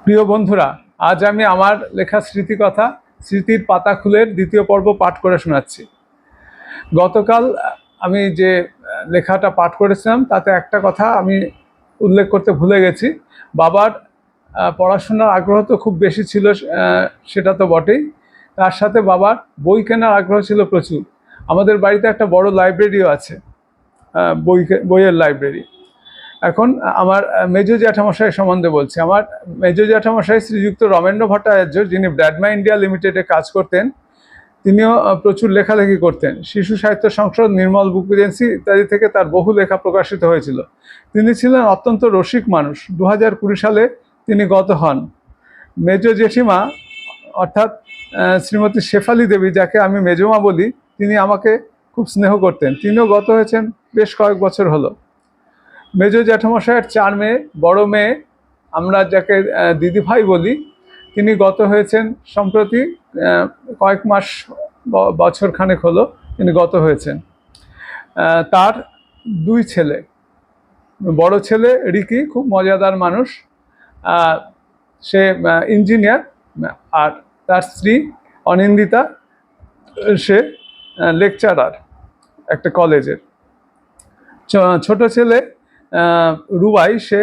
প্রিয় বন্ধুরা, আজ আমি আমার লেখা স্মৃতিকথা স্মৃতির পাতা খুলের দ্বিতীয় পর্ব পাঠ করে শোনাচ্ছি। গতকাল আমি যে লেখাটা পাঠ করেছিলাম তাতে একটা কথা আমি উল্লেখ করতে ভুলে গেছি। বাবার পড়াশোনার আগ্রহ তো খুব বেশি ছিল, সেটা তো বটেই। তার সাথে বাবার বই কেনার আগ্রহ ছিল প্রচুর। আমাদের বাড়িতে একটা বড় লাইব্রেরিও আছে, বইয়ের লাইব্রেরি। এখন আমার মেজ জ্যাঠামশাই সম্বন্ধে বলছি। আমার মেজ জ্যাঠামশাই শ্রীযুক্ত রমেন্দ্র ভট্টাচার্য, যিনি ব্র্যাডমা ইন্ডিয়া লিমিটেডে কাজ করতেন, তিনিও প্রচুর লেখালেখি করতেন। শিশু সাহিত্য সংসদ, নির্মল বুক এজেন্সি ইত্যাদি থেকে তার বহু লেখা প্রকাশিত হয়েছিল। তিনি ছিলেন অত্যন্ত রসিক মানুষ। 2020 সালে তিনি গত হন। মেজ জেঠিমা অর্থাৎ শ্রীমতী শেফালি দেবী, যাকে আমি মেজমা বলি, তিনি আমাকে খুব স্নেহ করতেন। তিনিও গত হয়েছেন বেশ কয়েক বছর হলো। মেজ জ্যাঠামশাইয়ের 4 মেয়ে, বড় মেয়ে, আমরা যাকে দিদিভাই বলি, তিনি গত হয়েছেন সম্প্রতি। কয়েক মাস, বছর খানেক হলো তিনি গত হয়েছেন। তার 2 ছেলে। বড় ছেলে রিকি খুব মজাদার মানুষ, সে ইঞ্জিনিয়ার। আর তার স্ত্রী অনিন্দিতা, সে লেকচারার একটা কলেজের। ছোট ছেলে রুবাই, সে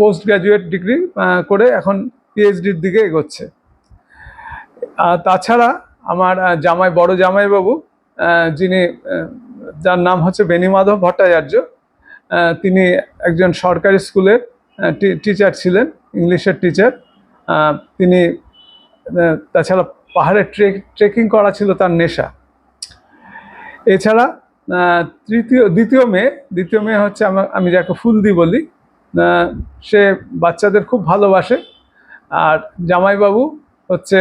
পোস্ট গ্রাজুয়েট ডিগ্রি করে এখন পিএইচডির দিকে এগোচ্ছে। তাছাড়া আমার বড় জামাইবাবু, যিনি, যার নাম হচ্ছে বেণীমাধব ভট্টাচার্য, তিনি একজন সরকারি স্কুলের টিচার ছিলেন, ইংলিশের টিচার। তিনি তাছাড়া পাহাড়ে ট্রেকিং করা ছিল তার নেশা। এছাড়া দ্বিতীয় মেয়ে হচ্ছে আমি যাকে ফুলদি বলি, সে বাচ্চাদের খুব ভালোবাসে। আর জামাইবাবু হচ্ছে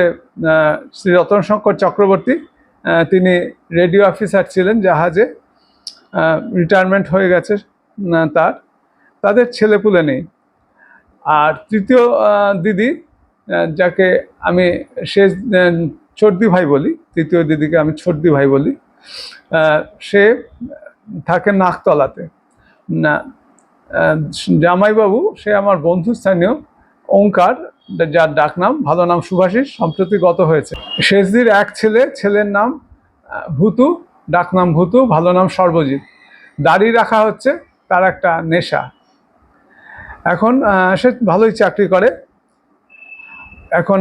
শ্রী রতন শঙ্কর চক্রবর্তী, তিনি রেডিও অফিসার ছিলেন জাহাজে, রিটায়ারমেন্ট হয়ে গেছে তাদের ছেলেপুলে নেই। আর তৃতীয় দিদি, যাকে আমি শেষ ছর্দি ভাই বলি, তৃতীয় দিদিকে আমি ছর্দি ভাই বলি, সে থাকে নাকতলাতে। জামাইবাবু, সে আমার বন্ধুস্থানীয় ওঙ্কার, যার ডাকনাম, ভালো নাম শুভাশিস, সম্প্রতি গত হয়েছে। শেষদির এক ছেলের নাম ভূতু, ডাকনাম ভূতু, ভালো নাম সর্বজিৎ। দাড়ি রাখা হচ্ছে তার একটা নেশা। এখন সে ভালোই চাকরি করে। এখন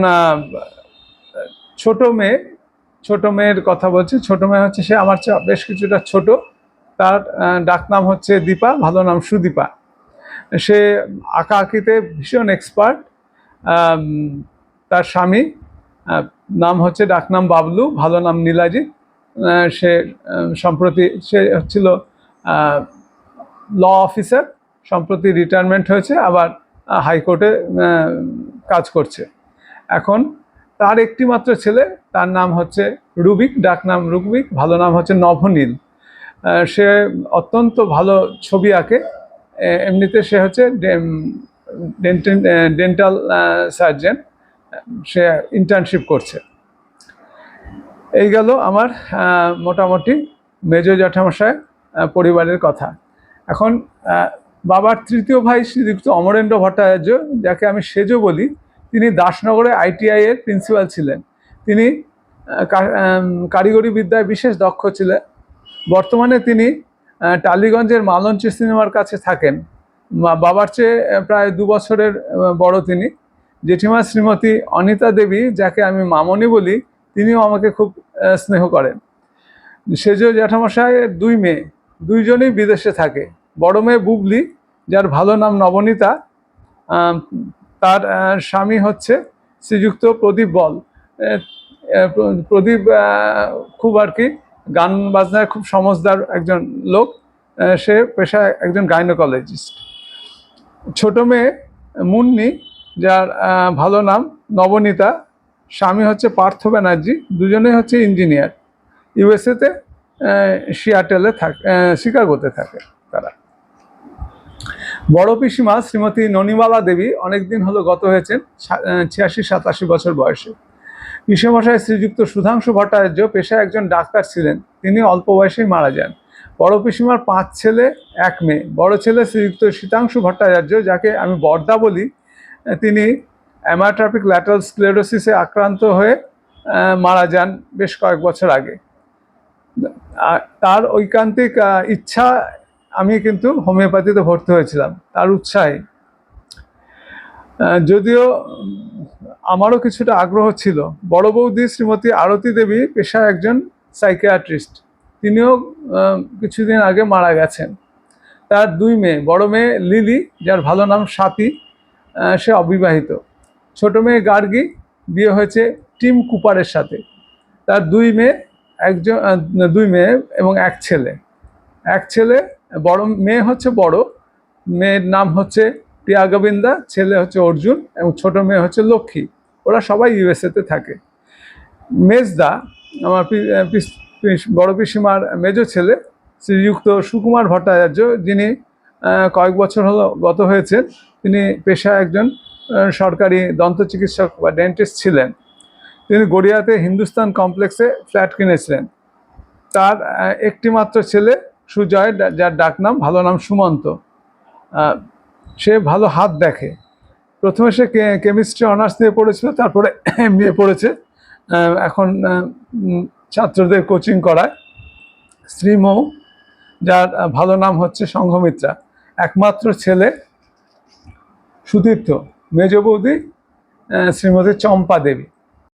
ছোট মেয়ের কথা বলছি। ছোট মেয়ে হচ্ছে, সে আমার চেয়ে বেশ কিছুটা ছোট। তার ডাকনাম হচ্ছে দীপা, ভালো নাম সুদীপা। সে আঁকাআঁকিতে ভীষণ এক্সপার্ট। তার স্বামী, নাম হচ্ছে ডাকনাম বাবলু, ভালো নাম নীলাজিৎ। সে সম্প্রতি, সে হচ্ছিল ল অফিসার, সম্প্রতি রিটায়ারমেন্ট হয়েছে, আবার হাইকোর্টে কাজ করছে। এখন তার একটি মাত্র ছেলে, তার নাম হচ্ছে রুবিক, ডাকনাম রুবিক, ভালো নাম হচ্ছে নভনীল। সে অত্যন্ত ভালো ছবি আঁকে। এমনিতে সে হচ্ছে ডেন্টাল সার্জন, সে ইন্টার্নশিপ করছে। এই গেল আমার মোটামুটি মেজ জ্যাঠামশাই পরিবারের কথা। এখন বাবার তৃতীয় ভাই শ্রীযুক্ত অমরেন্দ্র ভট্টাচার্য, যাকে আমি সেজো বলি, তিনি দাসনগরে ITI এর প্রিন্সিপাল ছিলেন। তিনি কারিগরি বিদ্যায় বিশেষ দক্ষ ছিলেন। বর্তমানে তিনি টালিগঞ্জের মালঞ্চি সিনেমার কাছে থাকেন। বাবার চেয়ে প্রায় 2 বছরের বড় তিনি। জেঠিমা শ্রীমতী অনিতা দেবী, যাকে আমি মামনি বলি, তিনিও আমাকে খুব স্নেহ করেন। সেজো জ্যাঠামশাইয়ের 2 মেয়ে, 2জনই বিদেশে থাকে। বড় মেয়ে বুবলি, যার ভালো নাম নবনীতা, তার স্বামী হচ্ছে শ্রীযুক্ত প্রদীপ বল। প্রদীপ খুব আর কি গান বাজনায় খুব সমজদার একজন লোক। সে পেশায় একজন গাইনোকোলজিস্ট। ছোট মেয়ে মুন্নি, যার ভালো নাম নবনীতা, স্বামী হচ্ছে পার্থ ব্যানার্জি, দুজনেই হচ্ছে ইঞ্জিনিয়ার। USA-তে সিয়াটেলে থাকে, শিকাগোতে থাকে তারা। বড় পিসিমা শ্রীমতী ননিমালা দেবী অনেকদিন হলো গত হয়েছেন, 86-87 বছর বয়সে। পিসেমশাই শ্রীযুক্ত সুধাংশু ভট্টাচার্য পেশায় একজন ডাক্তার ছিলেন, তিনি অল্প বয়সেই মারা যান। বড় পিসিমার 5 ছেলে 1 মেয়ে। বড় ছেলে শ্রীযুক্ত শীতাংশু ভট্টাচার্য, যাকে আমি বর্দা বলি, তিনি অ্যামাট্রপিক ল্যাটারাল স্ক্লেরোসিসে আক্রান্ত হয়ে মারা যান বেশ কয়েক বছর আগে। তার ঐকান্তিক ইচ্ছা, আমি কিন্তু হোমিওপ্যাথিতে ভর্তি হয়েছিলাম তার উৎসাহে। যদিও আমারও কিছুটা আগ্রহ ছিল। বড় বৌদি শ্রীমতী আরতি দেবী পেশায় একজন সাইকিয়াট্রিস্ট, তিনিও কিছুদিন আগে মারা গেছেন। তার 2 মেয়ে, বড় মেয়ে লিলি, যার ভালো নাম স্বাতি, সে অবিবাহিত। ছোট মেয়ে গার্গী, বিয়ে হয়েছে টিম কুপারের সাথে। তার 2 মেয়ে, 2 মেয়ে এবং 1 ছেলে। বড় মেয়ে হচ্ছে বড় মেয়ের নাম হচ্ছে প্রিয়া গোবিন্দা, ছেলে হচ্ছে অর্জুন এবং ছোট মেয়ে হচ্ছে লক্ষ্মী। ওরা সবাই ইউএসএতে থাকে। মেজদা, আমার বড় পিসিমার মেজ ছেলে, শ্রীযুক্ত সুকুমার ভট্টাচার্য, যিনি কয়েক বছর হলো গত হয়েছেন, তিনি পেশায় একজন সরকারি দন্ত চিকিৎসক বা ডেন্টিস্ট ছিলেন। তিনি গড়িয়াতে হিন্দুস্তান কমপ্লেক্সে ফ্ল্যাট কিনেছিলেন। তার একটি মাত্র ছেলে সুজয়, যার ডাকনাম, ভালো নাম সুমন্ত। সে ভালো হাত দেখে। প্রথমে সে কেমিস্ট্রি অনার্স নিয়ে পড়েছিল, তারপরে এমবিএ পড়েছে। এখন ছাত্রদের কোচিং করায়। শ্রীমৌ, যার ভালো নাম হচ্ছে সংঘমিত্রা। একমাত্র ছেলে সুতীর্থ। মেজ বৌদি শ্রীমতী চম্পা দেবী।